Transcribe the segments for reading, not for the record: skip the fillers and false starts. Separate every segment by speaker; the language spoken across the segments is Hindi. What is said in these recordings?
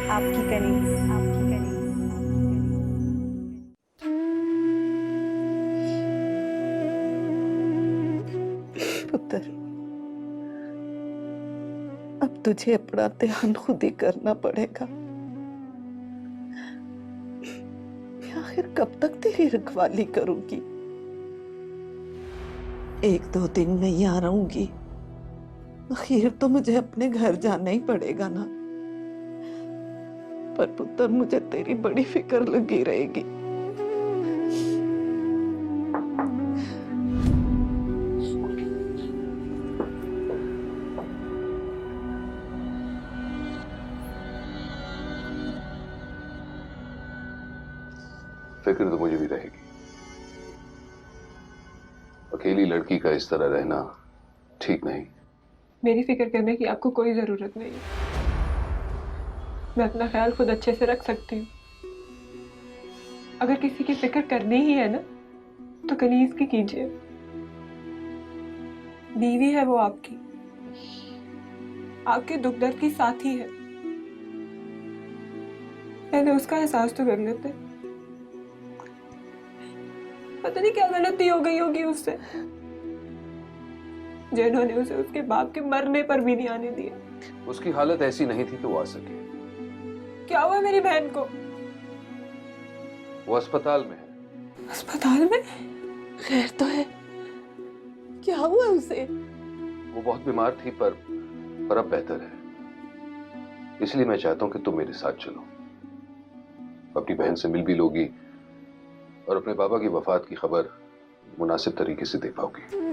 Speaker 1: आपकी कनीज, आपकी कनीज।
Speaker 2: पुत्र, अब तुझे अपना ध्यान खुद ही करना पड़ेगा। मैं आखिर कब तक तेरी रखवाली करूंगी? 1-2 दिन में यहाँ रहूंगी, आखिर तो मुझे अपने घर जाना ही पड़ेगा ना। पर पुत्र, मुझे तेरी बड़ी फिक्र लगी रहेगी।
Speaker 3: फिक्र तो मुझे भी रहेगी। अकेली लड़की का इस तरह रहना ठीक नहीं।
Speaker 4: मेरी फिक्र करने की आपको कोई जरूरत नहीं है। मैं अपना ख्याल खुद अच्छे से रख सकती हूँ। अगर किसी की फिक्र करनी ही है ना, तो कनीज की कीजिए। बीवी है वो आपकी, आपके दुख दर्द की साथी है। पहले उसका एहसास तो कर लेते। पता नहीं क्या गलती हो गई होगी उससे, जिन्होंने उसे उसके बाप के मरने पर भी नहीं आने दिया।
Speaker 3: उसकी हालत ऐसी नहीं थी कि वो आ सके।
Speaker 4: क्या हुआ मेरी बहन को?
Speaker 3: वो अस्पताल में है।
Speaker 4: अस्पताल में?
Speaker 2: खैर तो है? क्या हुआ उसे?
Speaker 3: वो बहुत बीमार थी, पर अब बेहतर है। इसलिए मैं चाहता हूं कि तुम मेरे साथ चलो। अपनी बहन से मिल भी लोगी और अपने पापा की वफात की खबर मुनासिब तरीके से दे पाओगी।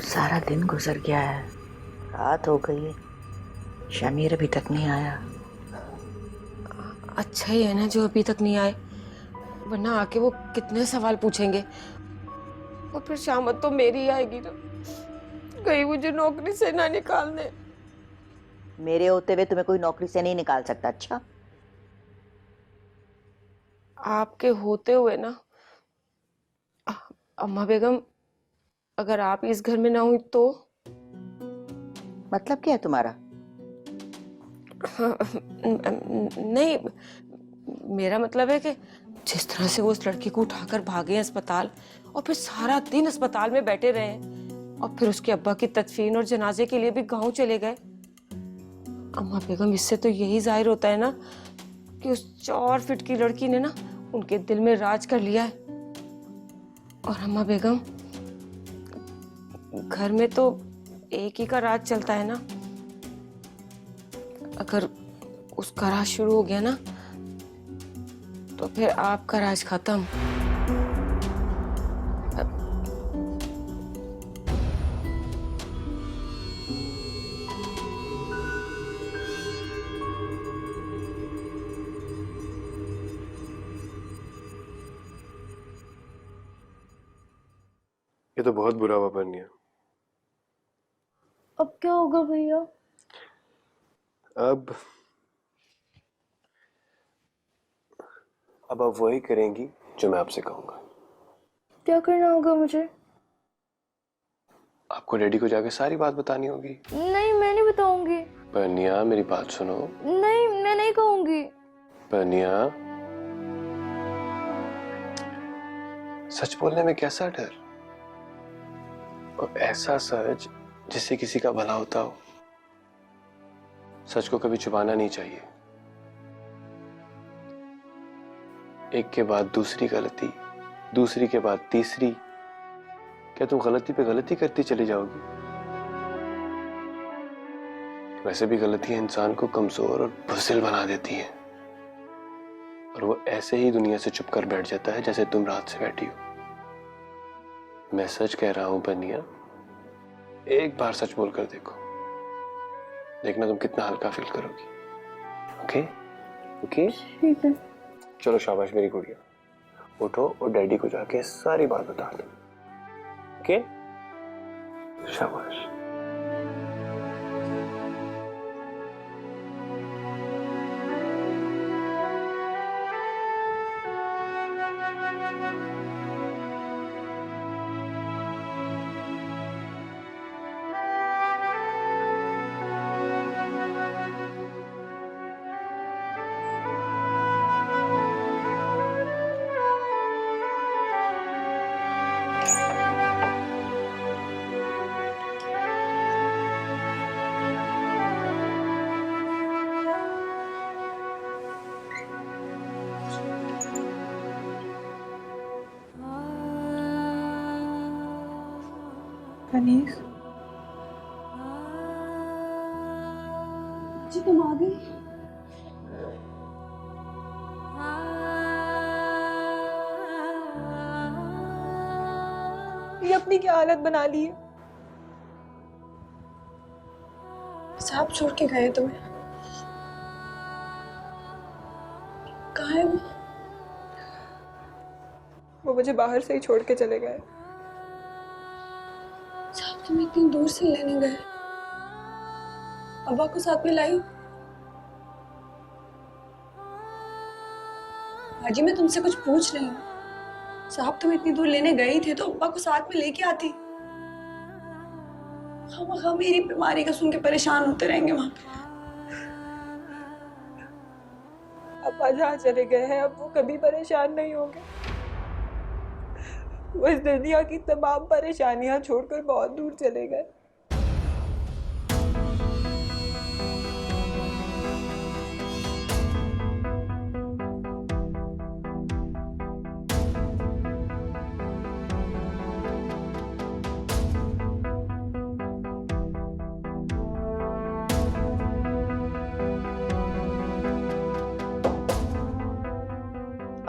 Speaker 5: सारा दिन गुजर गया है, रात हो गई है, शमीर अभी तक नहीं आया।
Speaker 6: अच्छा ही है ना जो अभी तक नहीं आए, वरना आके वो कितने सवाल पूछेंगे। और फिर शामत तो मेरी आएगी ना, कहीं मुझे नौकरी से ना निकाल दे।
Speaker 5: मेरे होते हुए तुम्हें कोई नौकरी से नहीं निकाल सकता। अच्छा,
Speaker 6: आपके होते हुए ना अम्मा बेगम, अगर आप इस घर में ना हुई तो?
Speaker 5: मतलब क्या है तुम्हारा?
Speaker 6: नहीं, मेरा मतलब है कि जिस तरह से वो उस लड़की को उठाकर भागे हैं अस्पताल, और फिर सारा दिन अस्पताल में बैठे रहे हैं, और फिर उसके अब्बा की तदफीन और जनाजे के लिए भी गांव चले गए। अम्मा बेगम, इससे तो यही जाहिर होता है ना कि उस 4 फीट की लड़की ने ना उनके दिल में राज कर लिया है। और अम्मा बेगम, घर में तो एक ही का राज चलता है ना। अगर उसका राज शुरू हो गया ना, तो फिर आपका राज खत्म।
Speaker 7: ये तो बहुत बुरा हुआ बनिया।
Speaker 8: अब क्या होगा भैया?
Speaker 7: अब आप वही करेंगी जो मैं आपसे कहूंगा।
Speaker 8: क्या करना होगा मुझे?
Speaker 7: आपको डैडी को जाके सारी बात बतानी होगी।
Speaker 8: नहीं, मैं नहीं बताऊंगी।
Speaker 7: बनिया, मेरी बात सुनो।
Speaker 8: नहीं, मैं नहीं कहूंगी।
Speaker 7: बनिया, सच बोलने में कैसा डर, और ऐसा सच जिससे किसी का भला होता हो। सच को कभी छुपाना नहीं चाहिए। एक के बाद दूसरी गलती, दूसरी के बाद तीसरी, क्या तुम गलती पे गलती करती चली जाओगी? वैसे भी गलतियां इंसान को कमजोर और बुज़दिल बना देती हैं, और वो ऐसे ही दुनिया से चुप कर बैठ जाता है जैसे तुम रात से बैठी हो। मैं सच कह रहा हूं बनिया, एक बार सच बोलकर देखो, देखना तुम कितना हल्का फील करोगी। ओके ओके
Speaker 8: ठीक है।
Speaker 7: चलो शाबाश मेरी गुड़िया, उठो और डैडी को जाके सारी बात बता दो। ओके शाबाश।
Speaker 4: अनीस,
Speaker 8: जी तुम आ गई?
Speaker 4: ये अपनी क्या हालत बना ली है? साहब छोड़ के गए तुम्हें, कहाँ है वो? वो मुझे बाहर से ही छोड़ के चले गए।
Speaker 8: साहब तुम इतनी दूर से लेने गए, अब्बा को साथ में लाई? हाजी मैं तुमसे कुछ पूछ रही हूँ। साहब तुम इतनी दूर लेने गए ही थे तो अब्बा को साथ में लेके आती। हम मेरी बीमारी का सुन के परेशान होते रहेंगे वहां पे।
Speaker 4: अब्बा जहाँ चले गए हैं अब वो कभी परेशान नहीं होंगे। वो इस दुनिया की तमाम परेशानियां छोड़कर बहुत दूर चले गए।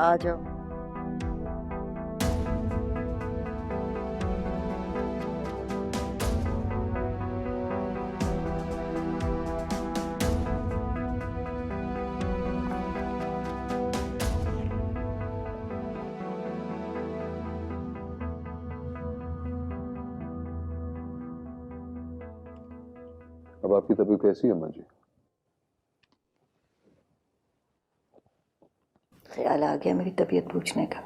Speaker 5: आ जाओ।
Speaker 3: अब आपकी तबीयत कैसी है अम्मा जी?
Speaker 5: ख्याल आ गया मेरी तबीयत पूछने का।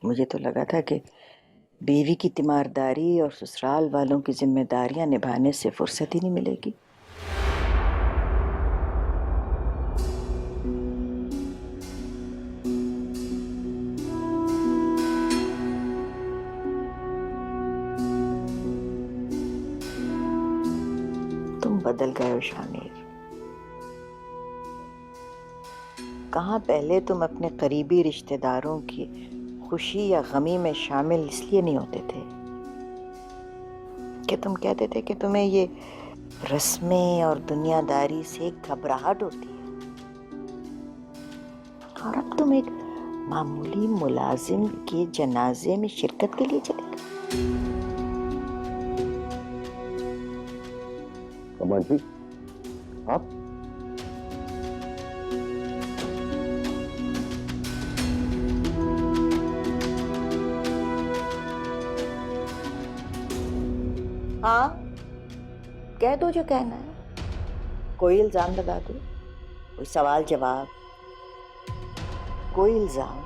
Speaker 5: मुझे तो लगा था कि बीवी की तीमारदारी और ससुराल वालों की जिम्मेदारियां निभाने से फुर्सत ही नहीं मिलेगी। तुम बदल गए हो शामिर। कहाँ पहले तुम अपने करीबी रिश्तेदारों की खुशी या गमी में शामिल इसलिए नहीं होते थे कि तुम कहते थे कि तुम्हें ये रस्में और दुनियादारी से घबराहट होती है, और अब तुम एक मामूली मुलाजिम के जनाजे में शिरकत के लिए चले गए।
Speaker 3: अम्मा जी आप?
Speaker 5: हाँ कह दो जो कहना है, कोई इल्जाम लगा दो, कोई सवाल जवाब, कोई इल्जाम।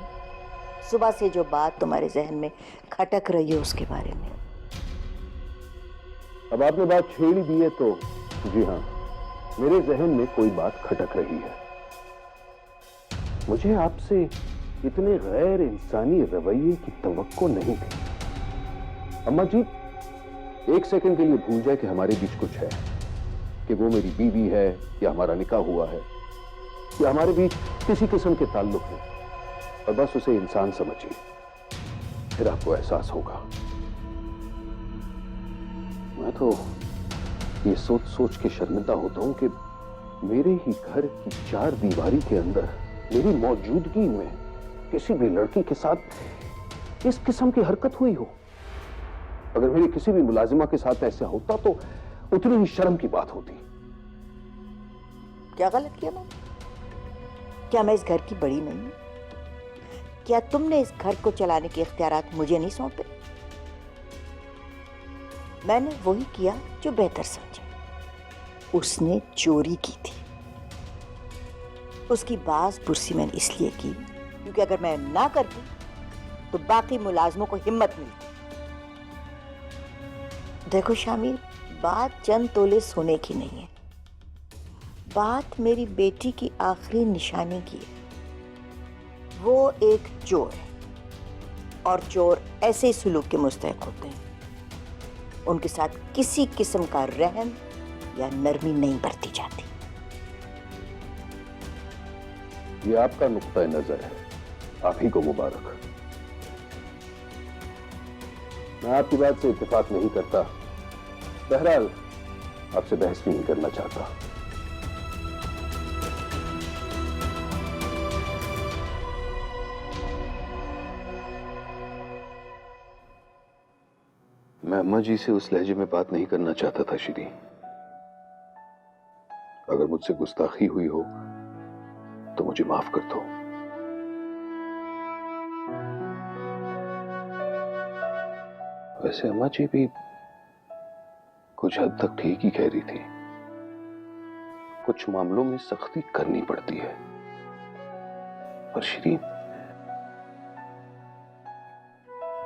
Speaker 5: सुबह से जो बात तुम्हारे जहन में खटक रही है उसके बारे में।
Speaker 3: अब आपने बात छेड़ दी है तो जी हाँ, मेरे जहन में कोई बात खटक रही है। मुझे आपसे इतने गैर इंसानी रवैये की तवक्को नहीं थी। अम्मा जी एक सेकंड के लिए भूल जाए कि हमारे बीच कुछ है, कि वो मेरी बीवी है या हमारा निकाह हुआ है या हमारे बीच किसी किस्म के ताल्लुक है, और बस उसे इंसान समझिए, फिर आपको एहसास होगा। मैं तो ये सोच सोच के शर्मिंदा होता हूं कि मेरे ही घर की चार दीवारी के अंदर मेरी मौजूदगी में किसी भी लड़की के साथ इस किस्म की हरकत हुई हो। अगर मेरी किसी भी मुलाजिमा के साथ ऐसा होता तो उतनी ही शर्म की बात होती।
Speaker 5: क्या गलत किया मैंने? क्या मैं इस घर की बड़ी नहीं हूं? क्या तुमने इस घर को चलाने के इख्तियारात मुझे नहीं सौंपे? मैंने वही किया जो बेहतर समझा। उसने चोरी की थी, उसकी बाज पुरसी मैंने इसलिए की क्योंकि अगर मैं ना करती तो बाकी मुलाजमों को हिम्मत मिलती। देखो शामिर, बात चंद तोले सोने की नहीं है, बात मेरी बेटी की आखिरी निशानी की है। वो एक चोर है और चोर ऐसे ही सुलूक के मुस्तहक होते हैं। उनके साथ किसी किस्म का रहम या नरमी नहीं बरती जाती।
Speaker 3: ये आपका नुक्ता नजर है, आप ही को मुबारक। मैं आपकी बात से इत्तेफाक नहीं करता, बहरहाल आपसे बहस भी नहीं करना चाहता। मैं अम्मा जी से उस लहजे में बात नहीं करना चाहता था श्री। अगर मुझसे गुस्ताखी हुई हो तो मुझे माफ कर दो। वैसे अम्मा जी भी कुछ हद तक ठीक ही कह रही थी। कुछ मामलों में सख्ती करनी पड़ती है। पर श्री,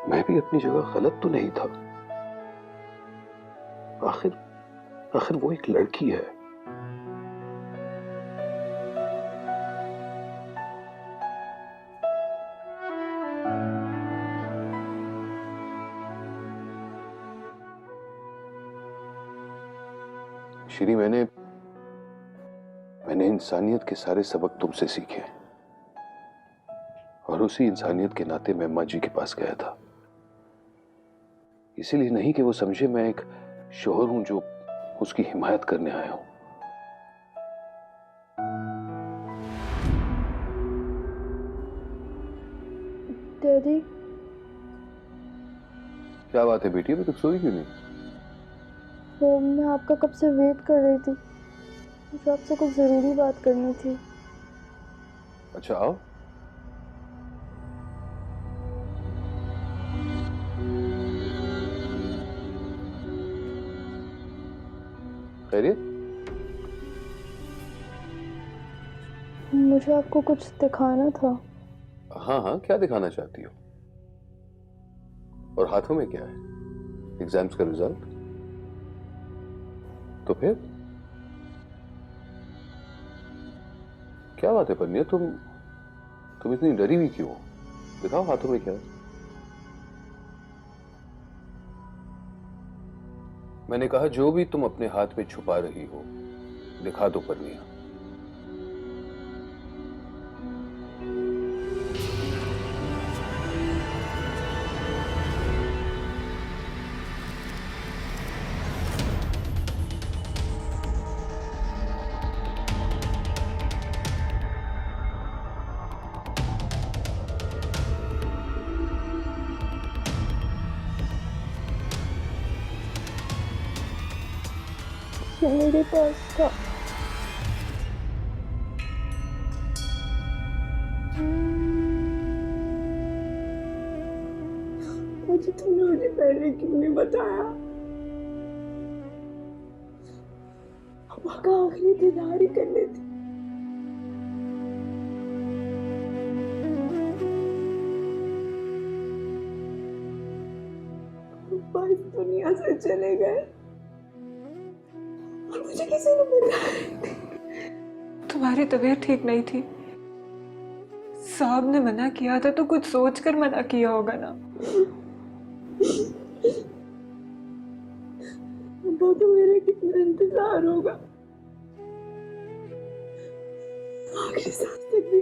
Speaker 3: मैं भी अपनी जगह गलत तो नहीं था। आखिर वो एक लड़की है। श्री, मैंने इंसानियत के सारे सबक तुमसे सीखे और उसी इंसानियत के नाते मैं अम्मा जी के पास गया था। इसीलिए नहीं कि वो समझे मैं एक शोहर हूं जो उसकी हिमायत करने आया हूं।
Speaker 9: डैडी,
Speaker 3: क्या बात है बेटी, अभी तक सोई क्यों नहीं?
Speaker 9: वो मैं आपका कब से वेट कर रही थी। मुझे आपसे कुछ जरूरी बात करनी थी।
Speaker 3: अच्छा आओ। खैरियत?
Speaker 9: मुझे आपको कुछ दिखाना था।
Speaker 3: हाँ हाँ, क्या दिखाना चाहती हो? और हाथों में क्या है? एग्जाम्स का रिजल्ट? तो फिर क्या बात है पन्निया, तुम इतनी डरी हुई क्यों? दिखाओ हाथों में क्या है। मैंने कहा जो भी तुम अपने हाथ में छुपा रही हो दिखा दो पन्निया।
Speaker 9: ये मेरे पास था।
Speaker 8: मुझे तुमने पहले क्यों नहीं बताया? अब्बा का आखिरी दीदार ही करने थी। अब्बा इस दुनिया से चले गए और मुझे किसी ने बताया।
Speaker 4: तुम्हारी तबीयत ठीक नहीं थी, साहब ने मना किया था तो कुछ सोचकर मना किया होगा ना।
Speaker 8: अब्बा को मेरा कितना इंतजार होगा। आखिरी सांस तक भी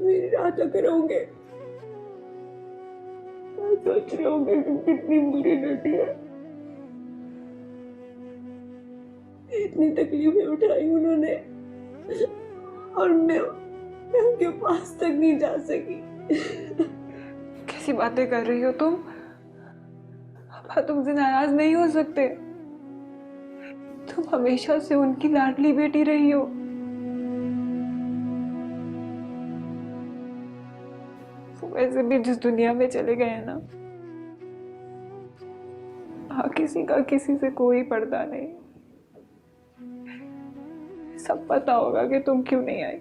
Speaker 8: मेरी रात करोगे। सोच रहे होंगे कि कितनी बुरी लड़की है। इतनी तकलीफें उठाई उन्होंने और मैं उनके पास तक नहीं जा सकी।
Speaker 4: कैसी बातें कर रही हो तुम? अब्बा तुमसे नाराज नहीं हो सकते। तुम हमेशा से उनकी लाडली बेटी रही हो। वो वैसे भी जिस दुनिया में चले गए हैं ना, वहां किसी का किसी से कोई पर्दा नहीं। सब पता होगा कि तुम क्यों नहीं आई।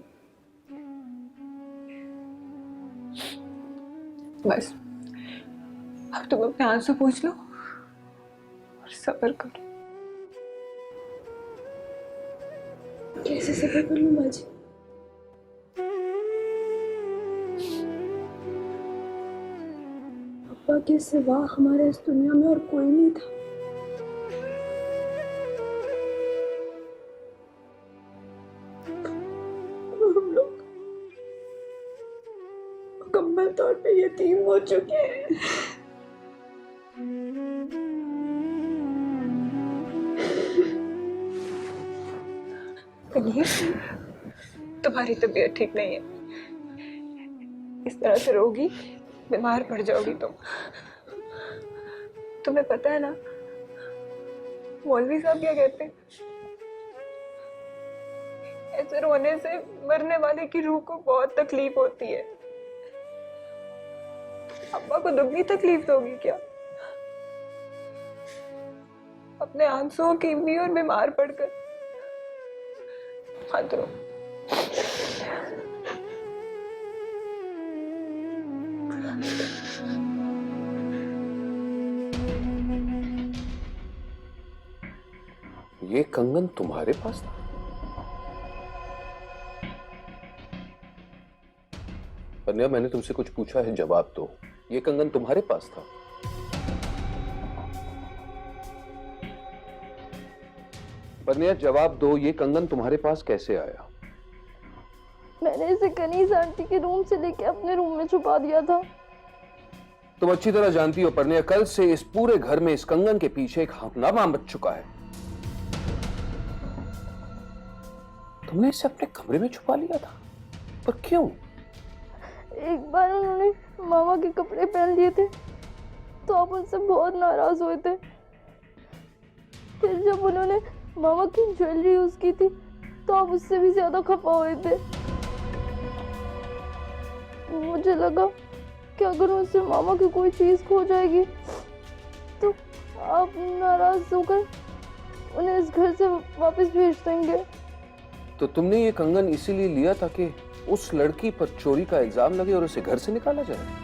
Speaker 4: बस अब तुम अपने आंसू पोंछ लो और सब्र करो।
Speaker 8: कैसे सब्र कर लूं माँ जी? अब्बा के सिवा हमारे इस दुनिया में और कोई नहीं था। हम लोग मुकम्मल तौर पे यतीम हो चुके हैं।
Speaker 4: कन्हैया, तुम्हारी तबीयत ठीक नहीं है। इस तरह से रोगी बीमार पड़ जाओगी तुम। तुम्हें पता है ना मौलवी साहब क्या कहते हैं? ऐसे रोने से मरने वाले की रूह को बहुत तकलीफ होती है। अब्बा को दुगनी तकलीफ दोगी क्या? अपने आंसुओं की भी और बीमार पड़कर मत रो।
Speaker 3: ये कंगन तुम्हारे पास था? कन्या, मैंने तुमसे कुछ पूछा है, जवाब दो। ये कंगन तुम्हारे पास था? कन्या जवाब दो, ये कंगन तुम्हारे पास कैसे आया?
Speaker 9: मैंने इसे कनीज आंटी के रूम से लेके अपने रूम में छुपा दिया था।
Speaker 3: तुम अच्छी तरह जानती हो परनिया, कल से इस पूरे घर में इस कंगन के पीछे एक हंगामा मच चुका है। तुमने इसे अपने कमरे में छुपा लिया था, पर क्यों?
Speaker 9: एक बार उन्होंने मामा के कपड़े पहन लिए थे तो आप उनसे बहुत नाराज हुए थे। फिर जब उन्होंने मामा की ज्वेलरी यूज की थी तो आप उससे भी ज्यादा खफा हुए थे। मुझे लगा कि अगर उनसे मामा की कोई चीज खो जाएगी तो आप नाराज होकर उन्हें इस घर से वापस भेज देंगे।
Speaker 3: तो तुमने ये कंगन इसीलिए लिया था कि उस लड़की पर चोरी का इल्जाम लगे और उसे घर से निकाला जाए?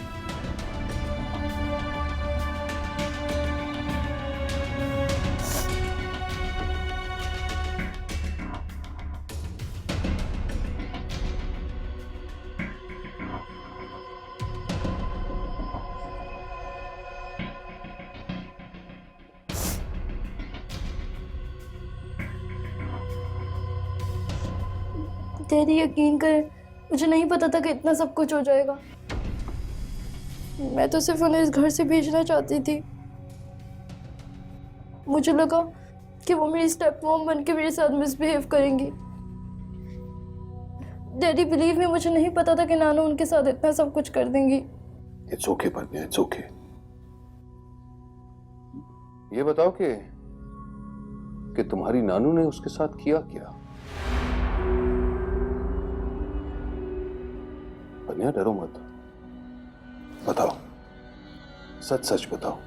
Speaker 9: डैडी यकीन करें, मुझे नहीं पता था कि इतना सब कुछ हो जाएगा। मैं तो सिर्फ उन्हें इस घर से भेजना चाहती थी। मुझे लगा कि वो मेरी स्टेप मॉम बन के मेरे साथ मिसबिहेव करेंगी। डैडी बिलीव में मुझे नहीं पता था कि नानू उनके साथ इतना सब कुछ कर देंगी।
Speaker 3: It's okay Parnia, it's okay. ये बताओ कि तुम्हारी नानू ने उसके साथ किया क्या? परनिया डरो मत, बताओ, सच सच बताओ।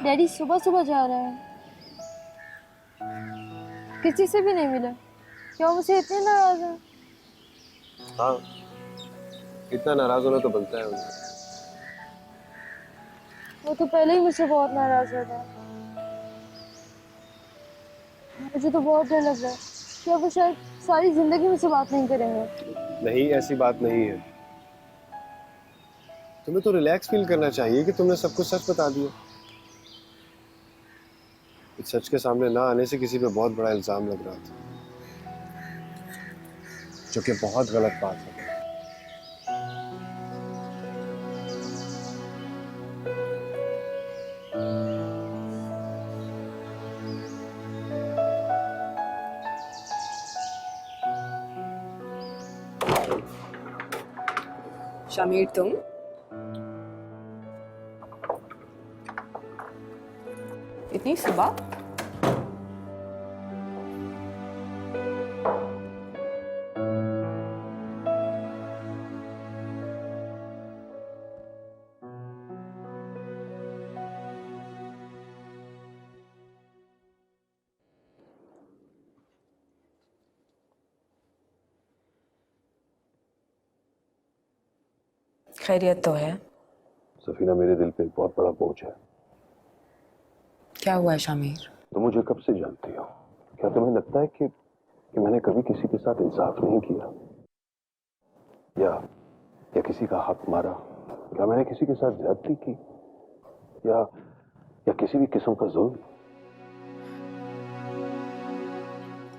Speaker 9: डैडी सुबह सुबह जा रहा है, किसी से भी नहीं मिला। क्या मुझसे इतने नाराज है?
Speaker 7: हाँ, इतना नाराज होना तो बनता है उन्हें।
Speaker 9: वो तो पहले ही मुझसे बहुत नाराज रहता है। मुझे तो बहुत डर लग रहा है कि अब वो शायद सारी जिंदगी मुझसे बात नहीं करेंगे।
Speaker 7: नहीं, ऐसी बात नहीं है। तुम्हें तो रिलैक्स फील करना चाहिए कि तुमने सब कुछ सच बता दिया। इस सच के सामने ना आने से किसी पे बहुत बड़ा इल्जाम लग रहा था, जो कि बहुत गलत बात है।
Speaker 10: शामिर, तुम इतनी सुबह? खैरियत तो है?
Speaker 3: सफीना, मेरे दिल पे एक बहुत बड़ा बोझ है।
Speaker 10: क्या हुआ है शामिर?
Speaker 3: तुम मुझे कब से जानती हो? क्या तुम्हें लगता है कि मैंने कभी किसी के साथ इंसाफ नहीं किया या किसी का हक मारा? क्या मैंने किसी के साथ ज्यादती की या किसी भी किस्म का जुल्म?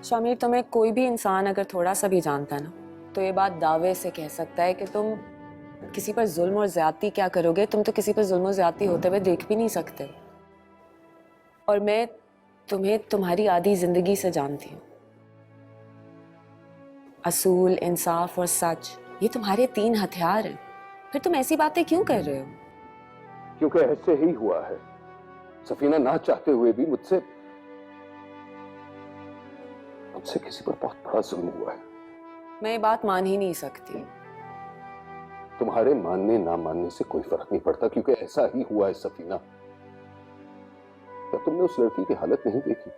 Speaker 10: शामिर, तुम्हें कोई भी इंसान अगर थोड़ा सा भी जानता है ना, तो ये बात दावे से कह सकता है कि तुम किसी पर जुल्म और ज्यादती क्या करोगे। तुम तो किसी पर जुल्म और ज्यादती होते हुए देख भी नहीं सकते। और मैं तुम्हें तुम्हारी आधी जिंदगी से जानती हूँ। असूल, इंसाफ और सच, ये तुम्हारे 3 हथियार हैं। फिर तुम ऐसी बातें क्यों कर रहे हो?
Speaker 3: क्योंकि ऐसे ही हुआ है सफीना, ना चाहते हुए भी मुझसे किसी पर बहुत बड़ा जुल्म हुआ है।
Speaker 10: मैं ये बात मान ही नहीं सकती।
Speaker 3: तुम्हारे मानने ना मानने से कोई फर्क नहीं पड़ता, क्योंकि ऐसा ही हुआ है सफीना। क्या तुमने उस लड़की की हालत नहीं देखी?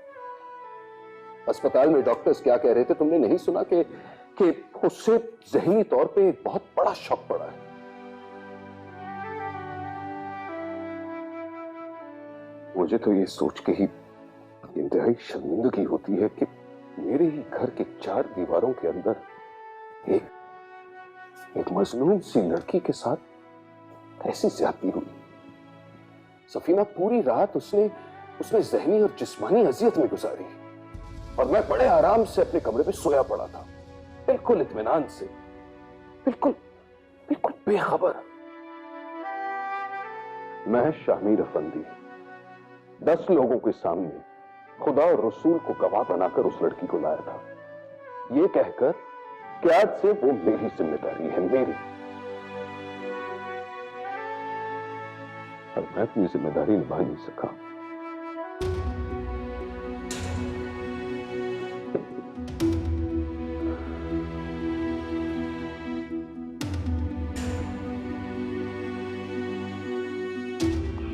Speaker 3: अस्पताल में डॉक्टर्स क्या कह रहे थे? तुमने नहीं सुना कि उससे ज़हनी तौर पे एक बहुत बड़ा शॉक पड़ा है। मुझे तो ये सोच के ही इंतहाई शर्मिंदगी होती है कि मेरे ही घर के 4 दीवारों के अंदर एक मजनून सी लड़की के साथ ऐसी ज्यादती हुई। सफीना, पूरी रात उसने ज़हनी और जिस्मानी अजियत में गुजारी और मैं बड़े आराम से अपने कमरे में सोया पड़ा था, बिल्कुल इत्मीनान से, बिल्कुल बेखबर। मैं शामिर अफंदी 10 लोगों के सामने खुदा और रसूल को गवाह बनाकर उस लड़की को लाया था, ये कहकर कि आज से वो मेरी जिम्मेदारी है, मेरी। और मैं अपनी जिम्मेदारी निभा नहीं सका।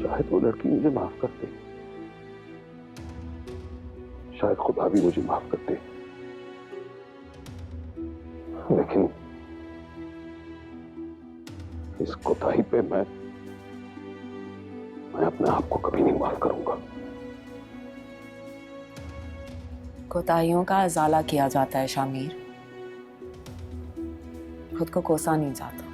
Speaker 3: शायद वो लड़की मुझे माफ कर दे, शायद खुदा भी मुझे माफ कर दे, लेकिन इस कोताही पे मैं अपने आप को कभी नहीं माफ करूंगा।
Speaker 10: कोताहियों का अजाला किया जाता है शामिर, खुद को कोसा नहीं जाता।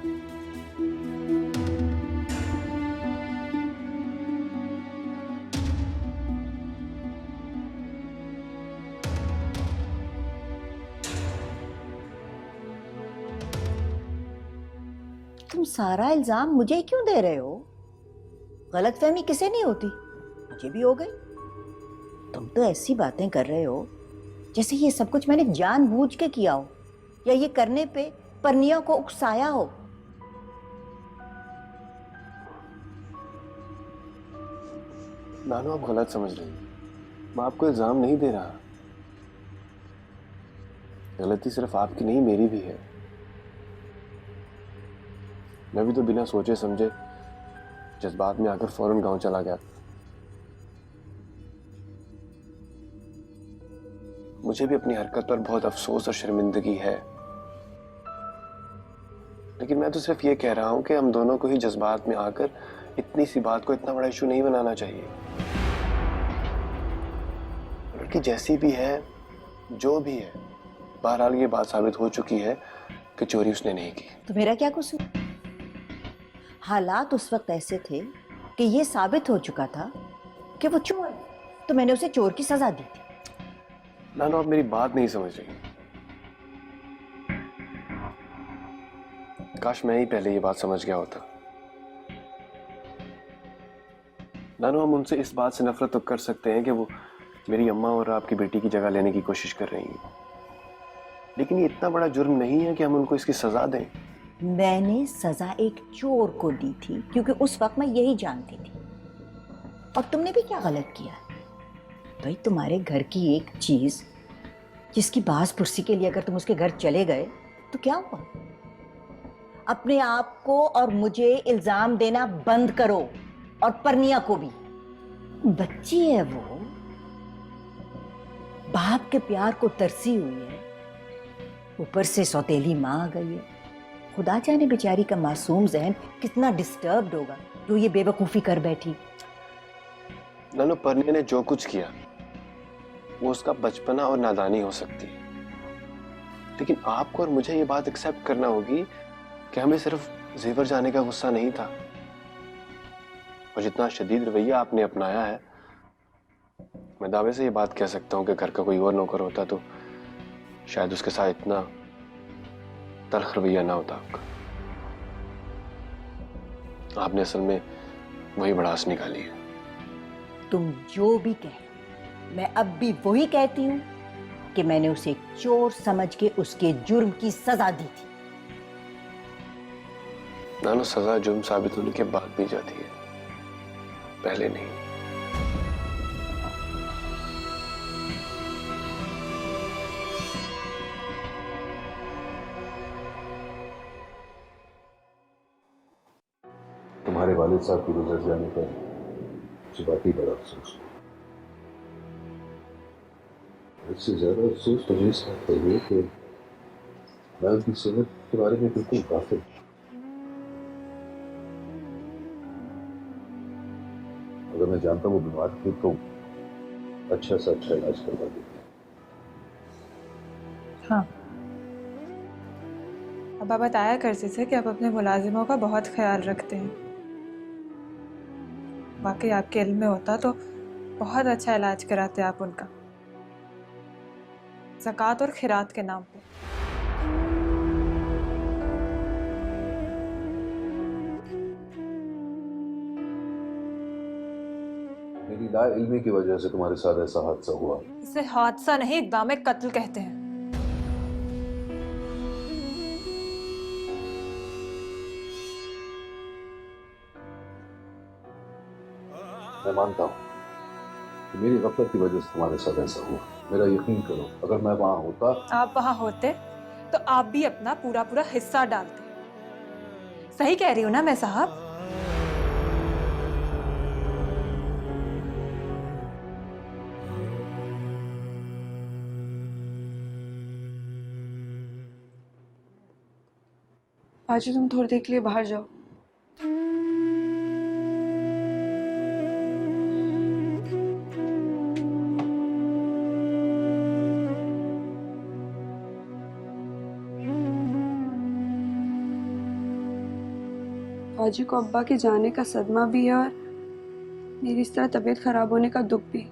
Speaker 5: तुम सारा इल्जाम मुझे क्यों दे रहे हो? गलतफहमी किसे नहीं होती, मुझे भी हो गई। तुम तो ऐसी बातें कर रहे हो जैसे ये सब कुछ मैंने जानबूझ के किया हो या ये करने पे परनिया को उकसाया हो।
Speaker 7: नानू, आप गलत समझ रही हैं। मैं आपको इल्जाम नहीं दे रहा। गलती सिर्फ आपकी नहीं, मेरी भी है। मैं भी तो बिना सोचे समझे जज्बात में आकर फौरन गांव चला गया। मुझे भी अपनी हरकत पर बहुत अफसोस और शर्मिंदगी है, लेकिन मैं तो सिर्फ ये कह रहा हूं कि हम दोनों को ही जज्बात में आकर इतनी सी बात को इतना बड़ा इशू नहीं बनाना चाहिए। लड़की जैसी भी है, जो भी है, बहरहाल ये बात साबित हो चुकी है कि चोरी उसने नहीं की।
Speaker 5: तो मेरा क्या कसूर? हालात उस वक्त ऐसे थे कि ये साबित हो चुका था कि वो चोर है, तो मैंने उसे चोर की सजा दी थी।
Speaker 7: नानो, आप मेरी बात नहीं समझ रही। काश मैं ही पहले ये बात समझ गया होता। नानो, हम उनसे इस बात से नफरत तो कर सकते हैं कि वो मेरी अम्मा और आपकी बेटी की जगह लेने की कोशिश कर रही हैं, लेकिन ये इतना बड़ा जुर्म नहीं है कि हम उनको इसकी सजा दें।
Speaker 5: मैंने सजा एक चोर को दी थी क्योंकि उस वक्त मैं यही जानती थी। और तुमने भी क्या गलत किया? भाई, तुम्हारे घर की एक चीज जिसकी बास पुरसी के लिए अगर तुम उसके घर चले गए तो क्या हुआ? अपने आप को और मुझे इल्जाम देना बंद करो, और परनिया को भी। बच्ची है वो, बाप के प्यार को तरसी हुई है, ऊपर से सौतेली मां आ गई है। खुदा जाने बेचारी का मासूम जहन कितना डिस्टर्ब्ड होगा जो ये बेवकूफी कर बैठी।
Speaker 7: नानो, परनिया ने जो कुछ किया वो उसका बचपना और नादानी हो सकती है, लेकिन आपको और मुझे ये बात एक्सेप्ट करना होगी कि हमें सिर्फ जेवर जाने का गुस्सा नहीं था, और जितना शदीद रवैया आपने अपनाया है, मैं दावे से ये बात कह सकता हूं कि घर का कोई और नौकर होता तो शायद उसके साथ इतना तल्ख रवैया ना होता आपका। आपने असल में वही भड़ास निकाली है।
Speaker 5: तुम जो भी कह, मैं अब भी वही कहती हूँ कि मैंने उसे चोर समझ के उसके जुर्म की सजा दी थी।
Speaker 7: नानो, सजा जुर्म साबित होने के बाद दी जाती है, पहले नहीं।
Speaker 3: तुम्हारे वालिद साहब की गुजर जाने पर मुझे वाकई बड़ा अफसोस हुआ। इससे ज्यादा अफसोस मुझे इस बात पर हुआ कि मैं उनकी सेहत के बारे में बिल्कुल गाफिल था। अगर मैं जानता वो बीमार थी तो अच्छा से अच्छा इलाज करवा देती।
Speaker 4: हाँ, अब्बा बताया करते थे कि आप अपने मुलाजिमों का बहुत ख्याल रखते हैं। वाकई आपके इल्म में होता तो बहुत अच्छा इलाज कराते आप उनका, ज़कात और खिरात के नाम पे।
Speaker 3: मेरी लाइल्मी की वजह से तुम्हारे साथ ऐसा हादसा हुआ।
Speaker 4: इसे हादसा नहीं, इक़दाम कत्ल कहते हैं।
Speaker 3: मैं मानता हूँ कि मेरी गफलत की वजह से तुम्हारे साथ ऐसा हुआ। मेरा यकीन करो, अगर मैं वहां होता,
Speaker 4: आप वहां होते तो आप भी अपना पूरा पूरा हिस्सा डालते। सही कह रही हूँ ना मैं साहब? आज तुम थोड़ी देर के लिए बाहर जाओ। बाजी को अब्बा के जाने का सदमा भी है और मेरी इस तरह तबीयत खराब होने का दुख भी,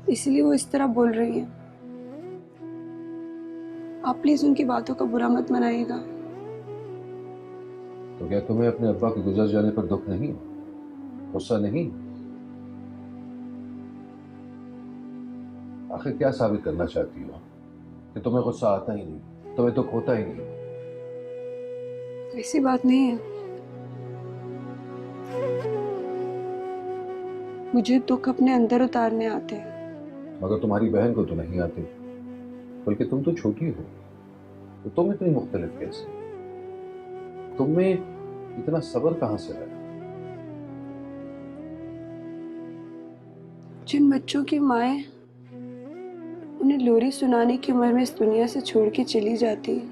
Speaker 4: इसलिए वो इस तरह बोल रही हैं। आप प्लीज उनकी बातों का बुरा मत मनाइएगा।
Speaker 3: तो क्या तुम्हें अपने अब्बा के गुजर जाने पर दुख नहीं, गुस्सा नहीं? आखिर क्या साबित करना चाहती हो कि तुम्हें गुस्सा आता ही नहीं, तुम्हें दुख होता ही नहीं?
Speaker 8: ऐसी बात नहीं है, मुझे दुख अपने अंदर उतारने आते हैं।
Speaker 3: मगर तुम्हारी बहन को तो नहीं आते, बल्कि तुम तो छोटी हो, तो तुम इतनी मुख्तलिफ कैसे? तुम में इतना सब्र कहां से आया?
Speaker 8: जिन बच्चों की माएं उन्हें लोरी सुनाने की उम्र में इस दुनिया से छोड़ के चली जाती है।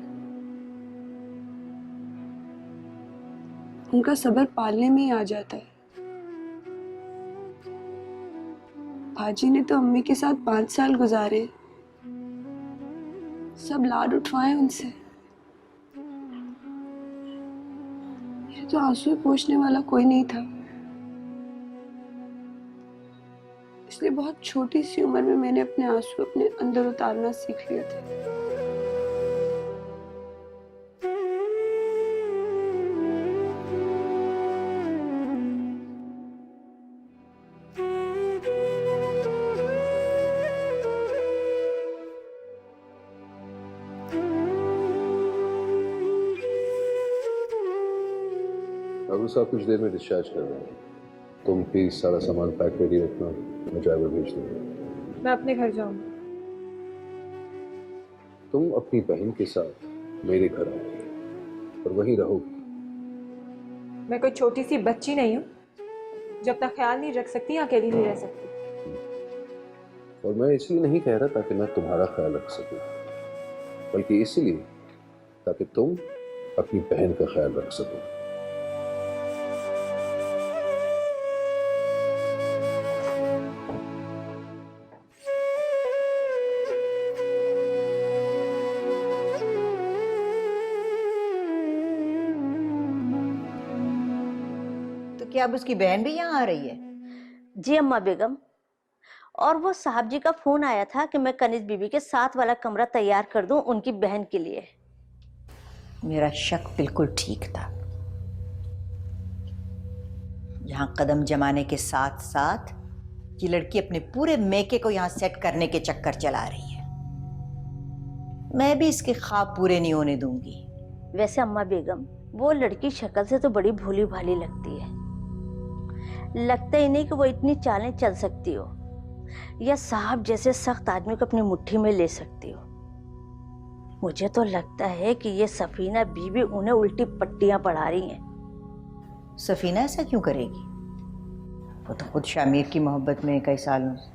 Speaker 8: उनका सब्र पालने में ही आ जाता है। भाजी ने तो अम्मी के साथ 5 साल गुजारे, सब लाड उठवाए उनसे। मेरे तो आंसू पोंछने वाला कोई नहीं था, इसलिए बहुत छोटी सी उम्र में मैंने अपने आंसू अपने अंदर उतारना सीख लिए थे।
Speaker 3: बाबू साहब कुछ देर में डिस्चार्ज कर रहे हैं। तुम प्लीज सारा सामान पैक रेडी रखना, मैं ड्राइवर भेज दूंगा।
Speaker 4: मैं अपने घर जाऊंगी।
Speaker 3: तुम अपनी बहन के साथ मेरे घर आओगी और वहीं रहोगी।
Speaker 4: मैं कोई छोटी सी बच्ची नहीं हूँ जो अपना ख्याल नहीं रख सकती, अकेली नहीं रह सकती।
Speaker 3: और मैं इसलिए नहीं कह रहा ताकि मैं तुम्हारा ख्याल रख सकूं, बल्कि इसलिए ताकि तुम अपनी बहन का ख्याल रख सको।
Speaker 5: क्या अब उसकी बहन भी यहाँ आ रही है?
Speaker 9: जी अम्मा बेगम, और वो साहब जी का फोन आया था कि मैं कनिज बीबी के साथ वाला कमरा तैयार कर दूं उनकी बहन के लिए।
Speaker 5: मेरा शक बिल्कुल ठीक था। यहाँ कदम जमाने के साथ साथ ये लड़की अपने पूरे मेके को यहाँ सेट करने के चक्कर चला रही है। मैं भी इसके ख्वाब पूरे नहीं होने दूंगी।
Speaker 9: वैसे अम्मा बेगम, वो लड़की शक्ल से तो बड़ी भोली भाली लगती है, लगता ही नहीं कि वो इतनी चालें चल सकती हो या साहब जैसे सख्त आदमी को अपनी मुट्ठी में ले सकती हो। मुझे तो लगता है कि ये सफीना बीबी उन्हें उल्टी पट्टियां पढ़ा रही हैं।
Speaker 5: सफीना ऐसा क्यों करेगी? वो तो खुद शामिर की मोहब्बत में कई सालों से।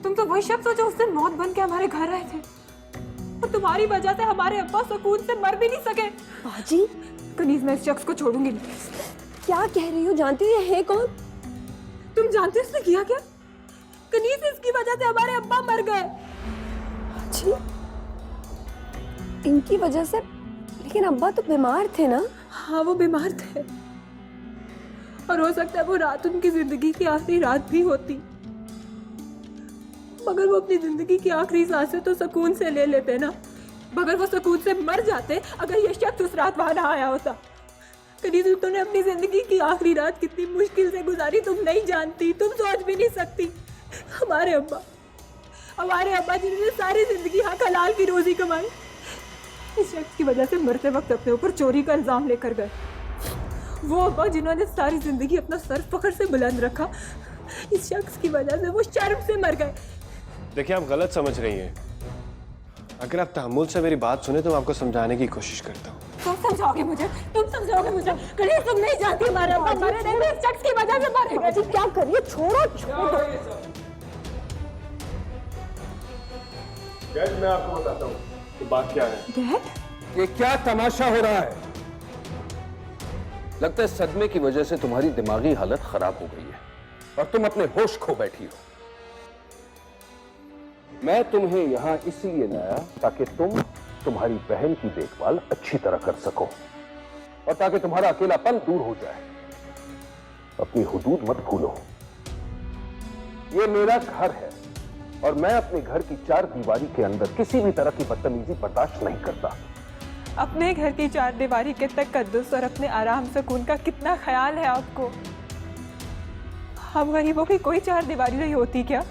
Speaker 4: तुम तो वही शख्स हो जो उस दिन मौत बन के हमारे घर आए थे, और तुम्हारी वजह से हमारे अब्बा सुकून से मर भी नहीं सके।
Speaker 8: बाजी,
Speaker 4: कनीज, मैं इस शख्स को छोड़ूंगी नहीं।
Speaker 8: क्या कह रही हो? जानती है कौन?
Speaker 4: तुम जानते हो उसने किया क्या? कनीज, इसकी वजह से हमारे अब्बा मर गए।
Speaker 8: जी इनकी वजह से, लेकिन अब्बा तो बीमार थे ना।
Speaker 4: हाँ वो बीमार थे और हो सकता है वो रात उनकी जिंदगी की आखिरी रात भी होती, मगर वो अपनी जिंदगी की आखिरी सांसें तो सुकून से ले लेते ना। मगर वो सुकून से मर जाते अगर ये शख्स उस रात वहां ना आया होता। कभी तुमने अपनी जिंदगी की आखिरी रात कितनी मुश्किल से गुजारी तुम नहीं जानती, तुम सोच भी नहीं सकती। हमारे अब्बा जिन्होंने सारी जिंदगी हक हलाल की रोजी कमाई, इस शख्स की वजह से मरते वक्त अपने ऊपर चोरी का इल्जाम लेकर गए। वो अब्बा जिन्होंने सारी जिंदगी अपना सर फख्र से बुलंद रखा, इस शख्स की वजह से वो शर्म से मर गए।
Speaker 7: देखिए आप गलत समझ रही हैं। अगर आप तहम्मुल से मेरी बात सुने तो मैं आपको समझाने की कोशिश करता हूँ।
Speaker 4: तुम समझाओगे मुझे? कहीं तुम नहीं जानती हमारे अब्बा मरे नहीं, इस शख्स की वजह से मरे गए।
Speaker 5: जी क्या करिए, छोड़ो छोड़ो।
Speaker 7: मैं आपको बताता हूँ तो बात क्या है।
Speaker 3: ये क्या तमाशा हो रहा है? लगता है सदमे की वजह से तुम्हारी दिमागी हालत खराब हो गई है और तुम अपने होश खो बैठी हो। मैं तुम्हें यहां इसलिए लाया ताकि तुम तुम्हारी बहन की देखभाल अच्छी तरह कर सको और ताकि तुम्हारा अकेलापन दूर हो जाए। अपनी हुदूद मत भूलो। ये मेरा घर है और मैं अपने घर की चार दीवारी के अंदर किसी भी तरह की बदतमीजी बर्दाश्त नहीं करता।
Speaker 4: अपने घर की चार दीवारी के तकद्दुस और अपने आराम सुकून का कितना ख्याल है आपको? हम गरीबों की कोई चार दीवारी नहीं होती क्या?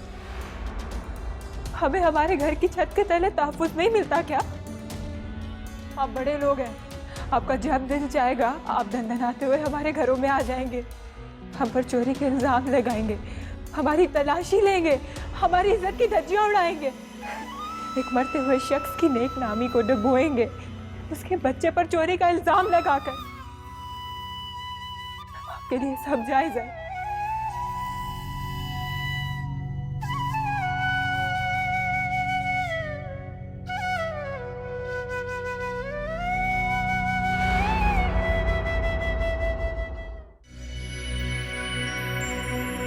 Speaker 4: हमें हमारे घर की छत के तले तहफ़्फ़ुज़ नहीं मिलता क्या? आप बड़े लोग हैं, आपका जब दिल चाहेगा आप दंदनाते हुए हमारे घरों में आ जाएंगे, हम पर चोरी के इल्ज़ाम लगाएंगे, हमारी तलाशी लेंगे, हमारी इज्जत की धज्जियां उड़ाएंगे, एक मरते हुए शख्स की नेक नामी को डुबोएंगे, उसके बच्चे पर चोरी का इल्जाम लगाकर। आपके लिए सब जायज है।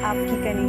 Speaker 1: आपकी कनी